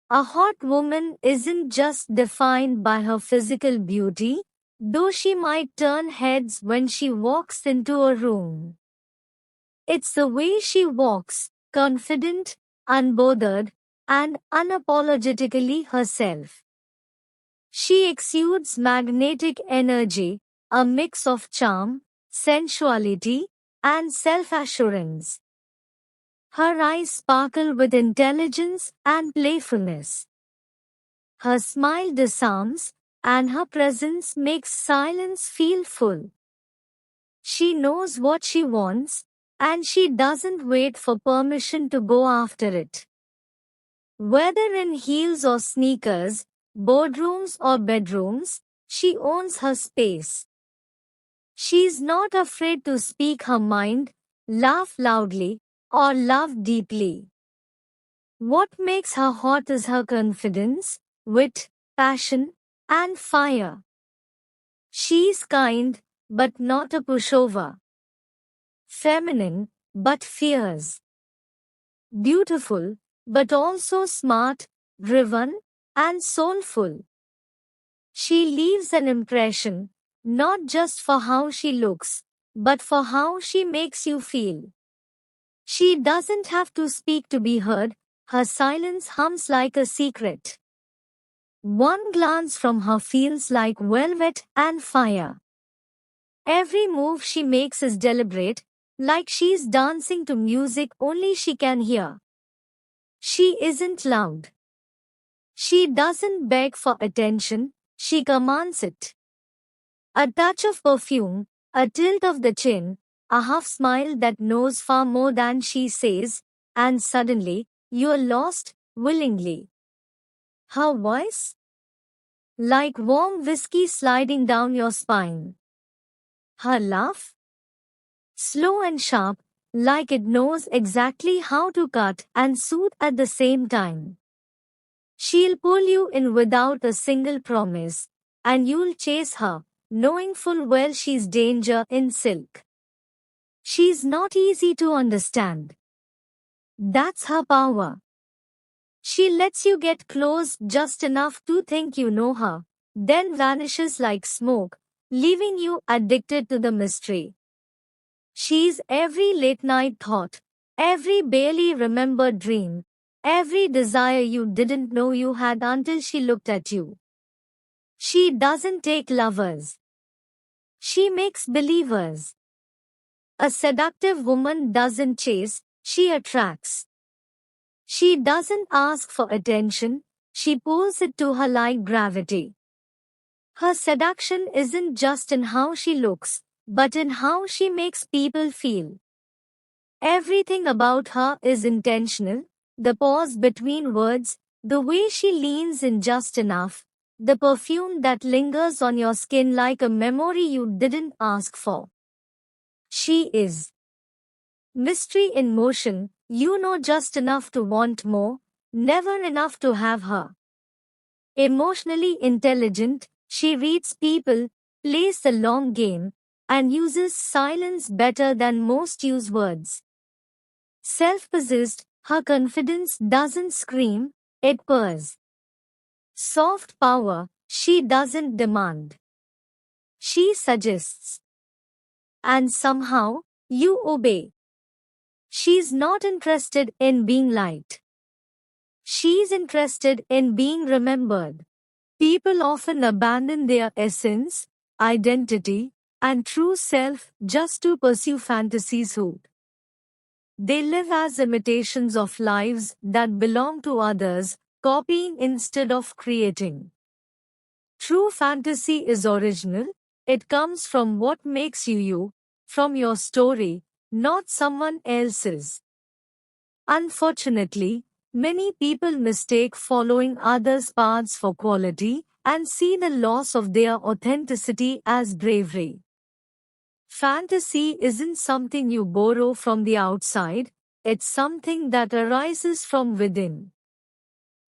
A hot woman isn't just defined by her physical beauty, though she might turn heads when she walks into a room. It's the way she walks, confident, unbothered, and unapologetically herself. She exudes magnetic energy, a mix of charm, sensuality, and self-assurance. Her eyes sparkle with intelligence and playfulness. Her smile disarms, and her presence makes silence feel full. She knows what she wants, and she doesn't wait for permission to go after it. Whether in heels or sneakers, boardrooms or bedrooms, she owns her space. She's not afraid to speak her mind, laugh loudly, or love deeply. What makes her hot is her confidence, wit, passion, and fire. She's kind, but not a pushover. Feminine, but fierce. Beautiful, but also smart, driven, and soulful. She leaves an impression, not just for how she looks, but for how she makes you feel. She doesn't have to speak to be heard, her silence hums like a secret. One glance from her feels like velvet and fire. Every move she makes is deliberate, like she's dancing to music only she can hear. She isn't loud. She doesn't beg for attention, she commands it. A touch of perfume, a tilt of the chin, a half smile that knows far more than she says, and suddenly, you're lost, willingly. Her voice? Like warm whiskey sliding down your spine. Her laugh? Slow and sharp, like it knows exactly how to cut and soothe at the same time. She'll pull you in without a single promise, and you'll chase her, knowing full well she's danger in silk. She's not easy to understand. That's her power. She lets you get close just enough to think you know her, then vanishes like smoke, leaving you addicted to the mystery. She's every late night thought, every barely remembered dream, every desire you didn't know you had until she looked at you. She doesn't take lovers. She makes believers. A seductive woman doesn't chase, she attracts. She doesn't ask for attention, she pulls it to her like gravity. Her seduction isn't just in how she looks, but in how she makes people feel. Everything about her is intentional, the pause between words, the way she leans in just enough, the perfume that lingers on your skin like a memory you didn't ask for. She is mystery in motion, you know just enough to want more, never enough to have her. Emotionally intelligent, she reads people, plays the long game, and uses silence better than most use words. Self-possessed, her confidence doesn't scream, it purrs. Soft power, she doesn't demand. She suggests. And somehow, you obey. She's not interested in being liked. She's interested in being remembered. People often abandon their essence, identity, and true self just to pursue fantasies who they live as imitations of lives that belong to others, copying instead of creating. True fantasy is original, it comes from what makes you you, from your story, not someone else's. Unfortunately, many people mistake following others' paths for quality and see the loss of their authenticity as bravery. Fantasy isn't something you borrow from the outside, it's something that arises from within.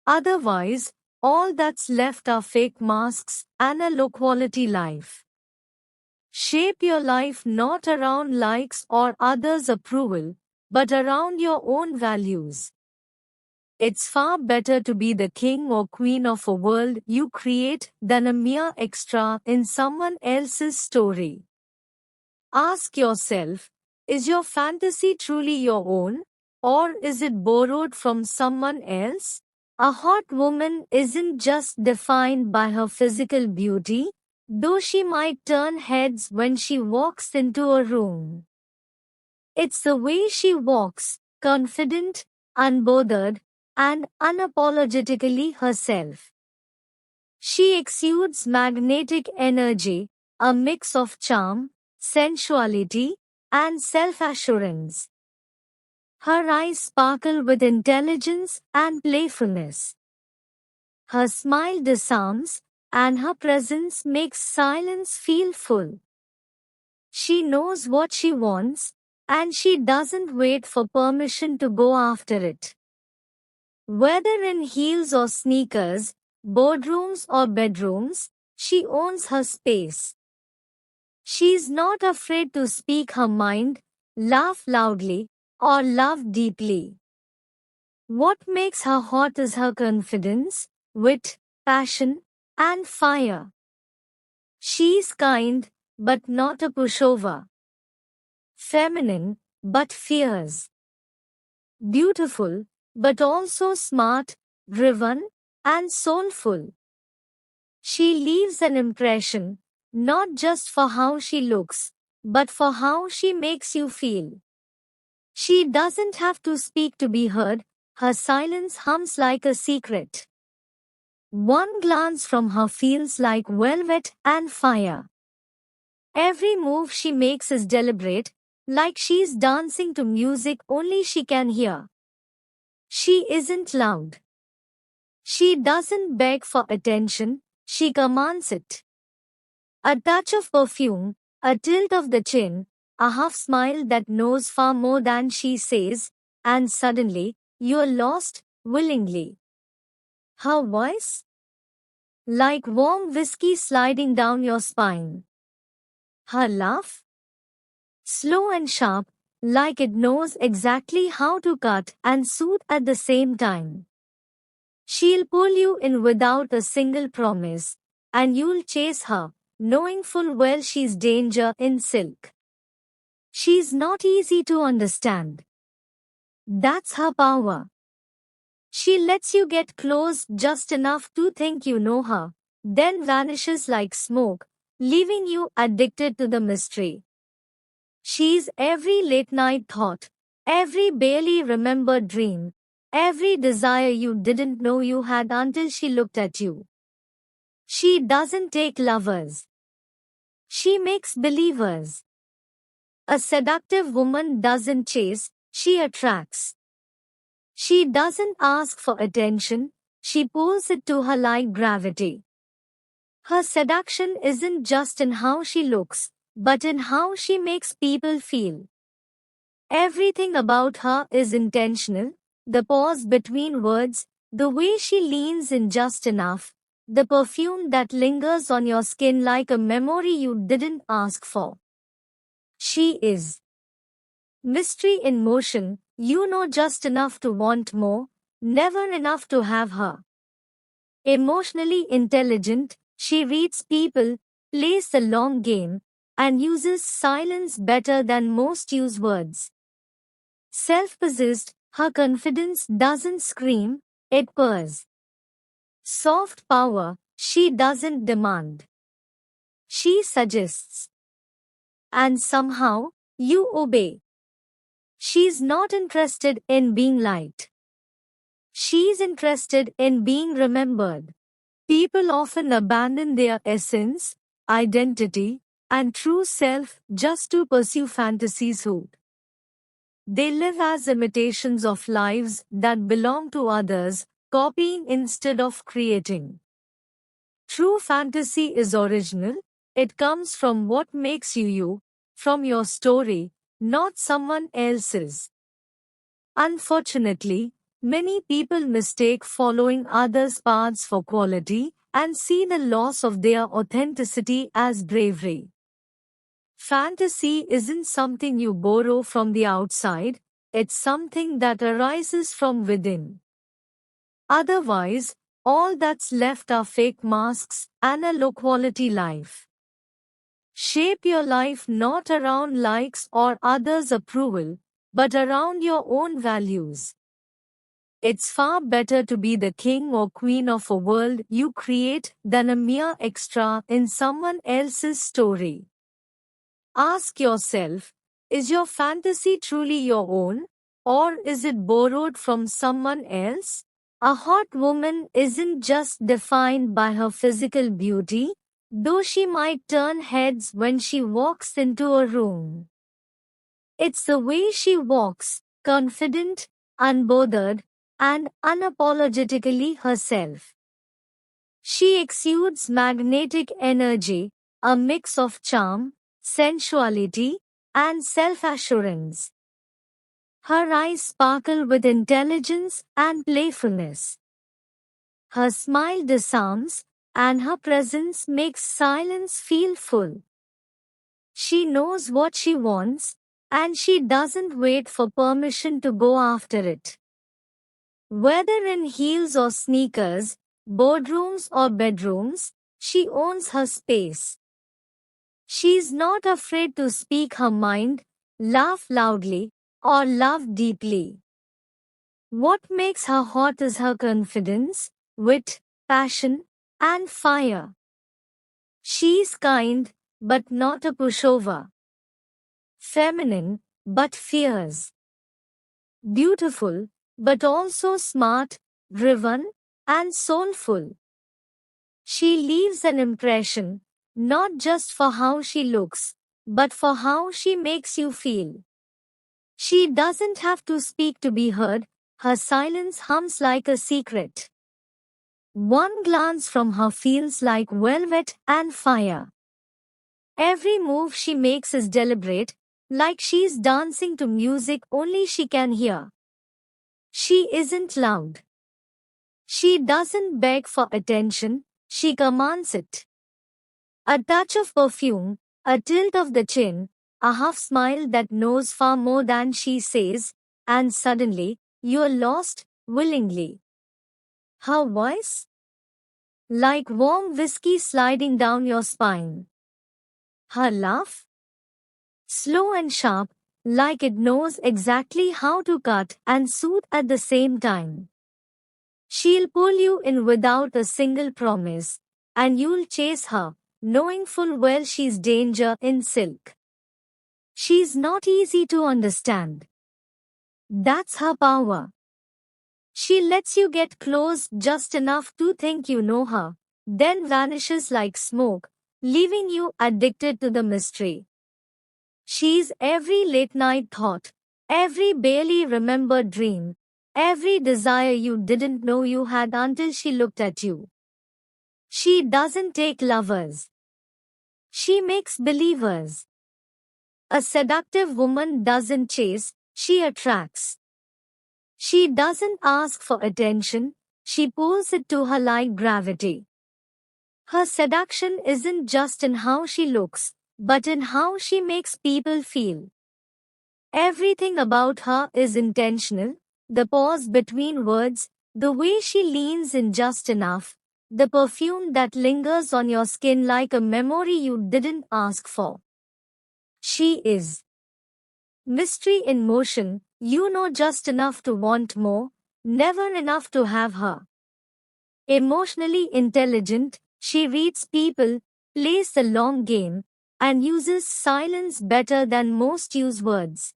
Otherwise, all that's left are fake masks and a low-quality life. Shape your life not around likes or others' approval, but around your own values. It's far better to be the king or queen of a world you create than a mere extra in someone else's story. Ask yourself, is your fantasy truly your own, or is it borrowed from someone else? A hot woman isn't just defined by her physical beauty, though she might turn heads when she walks into a room. It's the way she walks, confident, unbothered, and unapologetically herself. She exudes magnetic energy, a mix of charm, sensuality, and self-assurance. Her eyes sparkle with intelligence and playfulness. Her smile disarms, and her presence makes silence feel full. She knows what she wants, and she doesn't wait for permission to go after it. Whether in heels or sneakers, boardrooms or bedrooms, she owns her space. She's not afraid to speak her mind, laugh loudly, or love deeply. What makes her hot is her confidence, wit, passion, and fire. She's kind, but not a pushover. Feminine, but fierce. Beautiful, but also smart, driven, and soulful. She leaves an impression, not just for how she looks, but for how she makes you feel. She doesn't have to speak to be heard, her silence hums like a secret. One glance from her feels like velvet and fire. Every move she makes is deliberate, like she's dancing to music only she can hear. She isn't loud. She doesn't beg for attention, she commands it. A touch of perfume, a tilt of the chin, a half smile that knows far more than she says, and suddenly, you're lost, willingly. Her voice? Like warm whiskey sliding down your spine. Her laugh? Slow and sharp, like it knows exactly how to cut and soothe at the same time. She'll pull you in without a single promise, and you'll chase her, knowing full well she's danger in silk. She's not easy to understand. That's her power. She lets you get close just enough to think you know her, then vanishes like smoke, leaving you addicted to the mystery. She's every late night thought, every barely remembered dream, every desire you didn't know you had until she looked at you. She doesn't take lovers. She makes believers. A seductive woman doesn't chase, she attracts. She doesn't ask for attention, she pulls it to her like gravity. Her seduction isn't just in how she looks, but in how she makes people feel. Everything about her is intentional, the pause between words, the way she leans in just enough, the perfume that lingers on your skin like a memory you didn't ask for. She is mystery in motion, you know just enough to want more, never enough to have her. Emotionally intelligent, she reads people, plays the long game, and uses silence better than most use words. Self-possessed, her confidence doesn't scream, it purrs. Soft power, she doesn't demand. She suggests. And somehow, you obey. She's not interested in being liked. She's interested in being remembered. People often abandon their essence, identity, and true self just to pursue fantasies who they live as imitations of lives that belong to others, copying instead of creating. True fantasy is original, it comes from what makes you you, from your story, not someone else's. Unfortunately, many people mistake following others' paths for quality and see the loss of their authenticity as bravery. Fantasy isn't something you borrow from the outside, it's something that arises from within. Otherwise, all that's left are fake masks and a low-quality life. Shape your life not around likes or others' approval, but around your own values. It's far better to be the king or queen of a world you create than a mere extra in someone else's story. Ask yourself, is your fantasy truly your own, or is it borrowed from someone else? A hot woman isn't just defined by her physical beauty, though she might turn heads when she walks into a room. It's the way she walks, confident, unbothered, and unapologetically herself. She exudes magnetic energy, a mix of charm, sensuality, and self-assurance. Her eyes sparkle with intelligence and playfulness. Her smile disarms, and her presence makes silence feel full. She knows what she wants, and she doesn't wait for permission to go after it. Whether in heels or sneakers, boardrooms or bedrooms, she owns her space. She's not afraid to speak her mind, laugh loudly, or love deeply. What makes her hot is her confidence, wit, passion, and fire. She's kind, but not a pushover. Feminine, but fierce. Beautiful, but also smart, driven, and soulful. She leaves an impression, not just for how she looks, but for how she makes you feel. She doesn't have to speak to be heard, her silence hums like a secret. One glance from her feels like velvet and fire. Every move she makes is deliberate, like she's dancing to music only she can hear. She isn't loud. She doesn't beg for attention, she commands it. A touch of perfume, a tilt of the chin, a half smile that knows far more than she says, and suddenly, you're lost, willingly. Her voice? Like warm whiskey sliding down your spine. Her laugh? Slow and sharp, like it knows exactly how to cut and soothe at the same time. She'll pull you in without a single promise, and you'll chase her, knowing full well she's danger in silk. She's not easy to understand. That's her power. She lets you get close just enough to think you know her, then vanishes like smoke, leaving you addicted to the mystery. She's every late night thought, every barely remembered dream, every desire you didn't know you had until she looked at you. She doesn't take lovers. She makes believers. A seductive woman doesn't chase, she attracts. She doesn't ask for attention, she pulls it to her like gravity. Her seduction isn't just in how she looks, but in how she makes people feel. Everything about her is intentional, the pause between words, the way she leans in just enough, the perfume that lingers on your skin like a memory you didn't ask for. She is mystery in motion, you know just enough to want more, never enough to have her. Emotionally intelligent, she reads people, plays the long game, and uses silence better than most use words.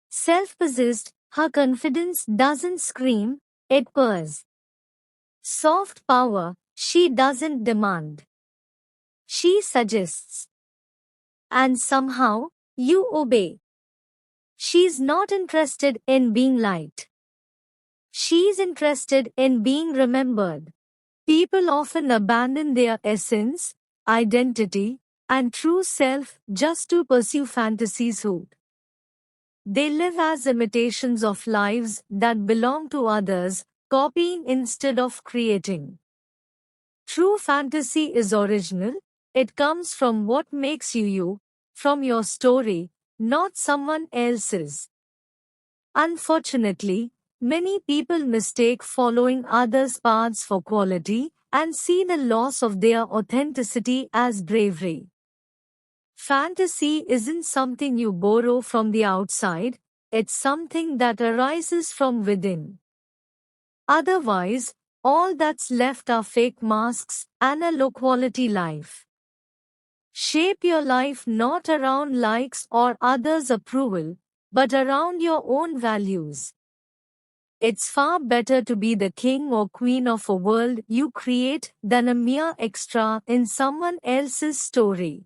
Self-possessed, her confidence doesn't scream, it purrs. Soft power, she doesn't demand. She suggests. And somehow, you obey. She's not interested in being liked. She's interested in being remembered. People often abandon their essence, identity, and true self just to pursue fantasies who they live as imitations of lives that belong to others, copying instead of creating. True fantasy is original, it comes from what makes you you, from your story, not someone else's. Unfortunately, Many people mistake following others' paths for quality and see the loss of their authenticity as bravery. Fantasy isn't something you borrow from the outside, it's something that arises from within. Otherwise, all that's left are fake masks and a low-quality life. Shape your life not around likes or others' approval, but around your own values. It's far better to be the king or queen of a world you create than a mere extra in someone else's story.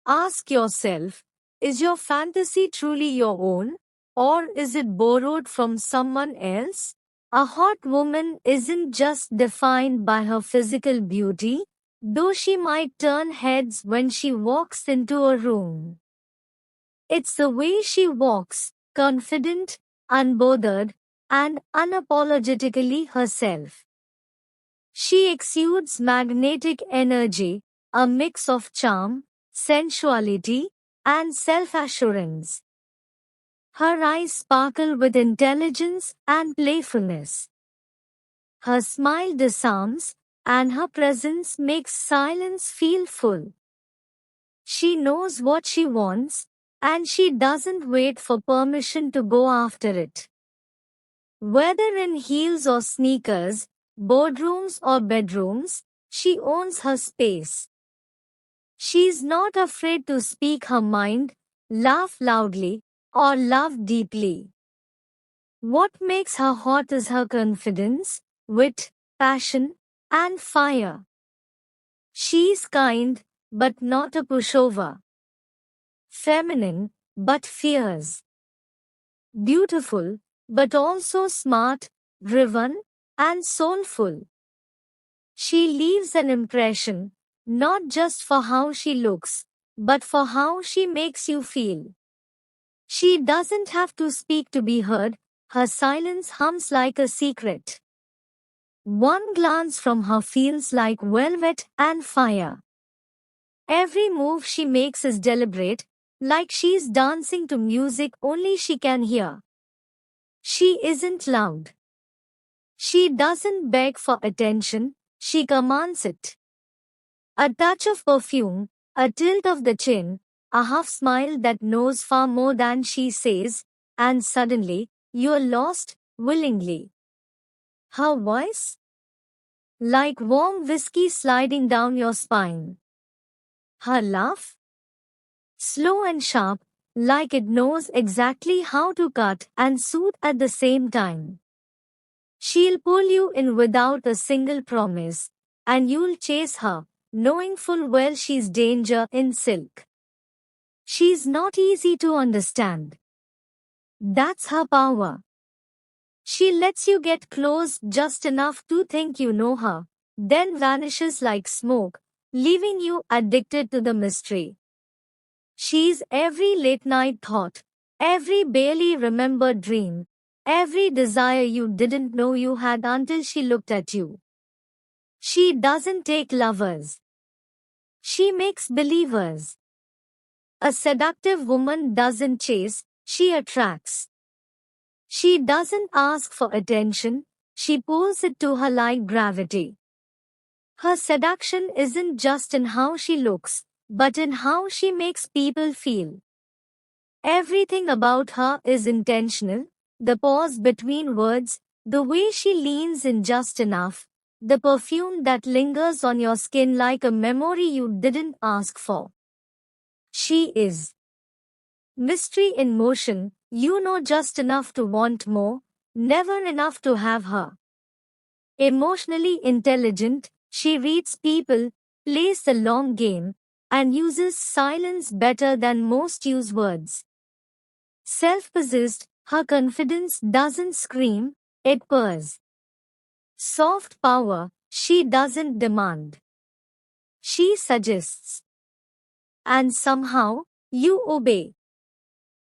Ask yourself, is your fantasy truly your own, or is it borrowed from someone else? A hot woman isn't just defined by her physical beauty, though she might turn heads when she walks into a room. It's the way she walks, confident, unbothered, and unapologetically herself. She exudes magnetic energy, a mix of charm, sensuality, and self-assurance. Her eyes sparkle with intelligence and playfulness. Her smile disarms, and her presence makes silence feel full. She knows what she wants, and she doesn't wait for permission to go after it. Whether in heels or sneakers, boardrooms or bedrooms, she owns her space. She's not afraid to speak her mind, laugh loudly, or love deeply. What makes her hot is her confidence, wit, passion, and fire. She's kind, but not a pushover. Feminine, but fierce. Beautiful, but also smart, driven, and soulful. She leaves an impression, not just for how she looks, but for how she makes you feel. She doesn't have to speak to be heard, her silence hums like a secret. One glance from her feels like velvet and fire. Every move she makes is deliberate, like she's dancing to music only she can hear. She isn't loud. She doesn't beg for attention, she commands it. A touch of perfume, a tilt of the chin, a half smile that knows far more than she says, and suddenly, you're lost, willingly. Her voice? Like warm whiskey sliding down your spine. Her laugh? Slow and sharp, like it knows exactly how to cut and soothe at the same time. She'll pull you in without a single promise, and you'll chase her, knowing full well she's danger in silk. She's not easy to understand. That's her power. She lets you get close just enough to think you know her, then vanishes like smoke, leaving you addicted to the mystery. She's every late night thought, every barely remembered dream, every desire you didn't know you had until she looked at you. She doesn't take lovers. She makes believers. A seductive woman doesn't chase, she attracts. She doesn't ask for attention, she pulls it to her like gravity. Her seduction isn't just in how she looks, but in how she makes people feel. Everything about her is intentional, the pause between words, the way she leans in just enough, the perfume that lingers on your skin like a memory you didn't ask for. She is mystery in motion, you know just enough to want more, never enough to have her. Emotionally intelligent, she reads people, plays the long game, and uses silence better than most use words. Self-possessed, her confidence doesn't scream, it purrs. Soft power, she doesn't demand. She suggests. And somehow, you obey.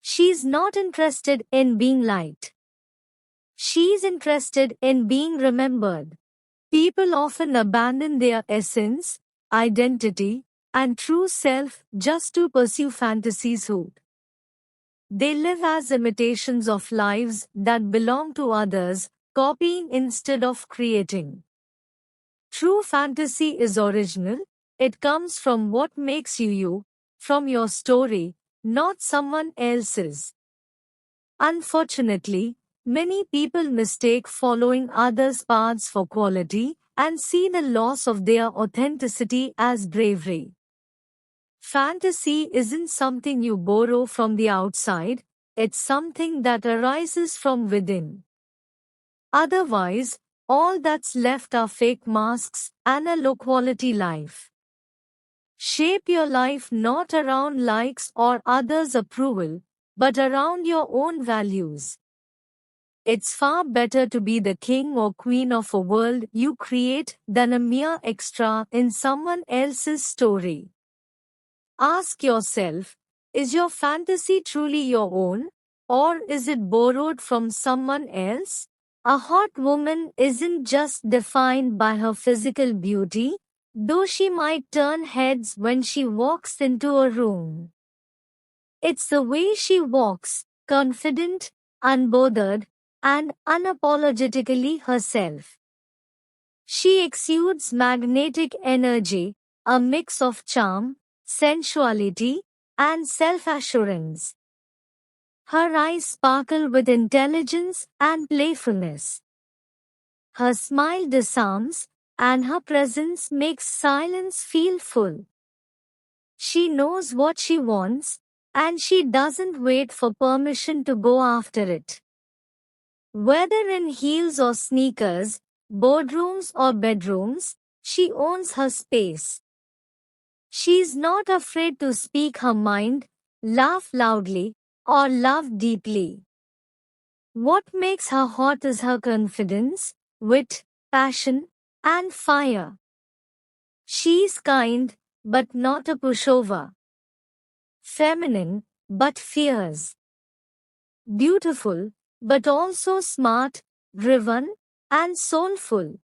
She's not interested in being liked. She's interested in being remembered. People often abandon their essence, identity, and true self just to pursue fantasies hood. They live as imitations of lives that belong to others, copying instead of creating. True fantasy is original. It comes from what makes you you, from your story, not someone else's. Unfortunately, many people mistake following others' paths for quality and see the loss of their authenticity as bravery. Fantasy isn't something you borrow from the outside, it's something that arises from within. Otherwise, all that's left are fake masks and a low quality life. Shape your life not around likes or others' approval, but around your own values. It's far better to be the king or queen of a world you create than a mere extra in someone else's story. Ask yourself, is your fantasy truly your own, or is it borrowed from someone else? A hot woman isn't just defined by her physical beauty, though she might turn heads when she walks into a room. It's the way she walks, confident, unbothered, and unapologetically herself. She exudes magnetic energy, a mix of charm, sensuality, and self-assurance. Her eyes sparkle with intelligence and playfulness. Her smile disarms, and her presence makes silence feel full. She knows what she wants, and she doesn't wait for permission to go after it. Whether in heels or sneakers, boardrooms or bedrooms, she owns her space. She's not afraid to speak her mind, laugh loudly, or love deeply. What makes her hot is her confidence, wit, passion, and fire. She's kind, but not a pushover. Feminine, but fierce. Beautiful, but also smart, driven, and soulful.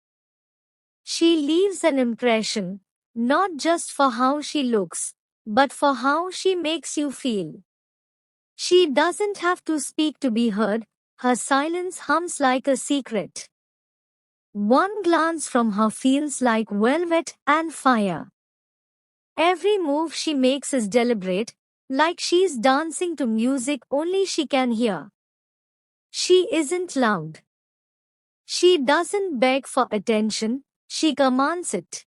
She leaves an impression, not just for how she looks, but for how she makes you feel. She doesn't have to speak to be heard, her silence hums like a secret. One glance from her feels like velvet and fire. Every move she makes is deliberate, like she's dancing to music only she can hear. She isn't loud. She doesn't beg for attention, she commands it.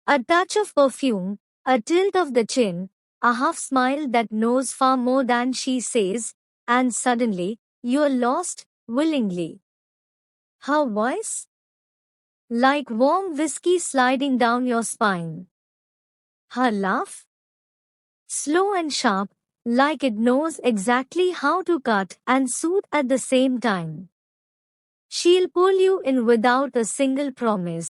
A touch of perfume, a tilt of the chin, a half smile that knows far more than she says, and suddenly, you're lost, willingly. Her voice? Like warm whiskey sliding down your spine. Her laugh? Slow and sharp, like it knows exactly how to cut and soothe at the same time. She'll pull you in without a single promise.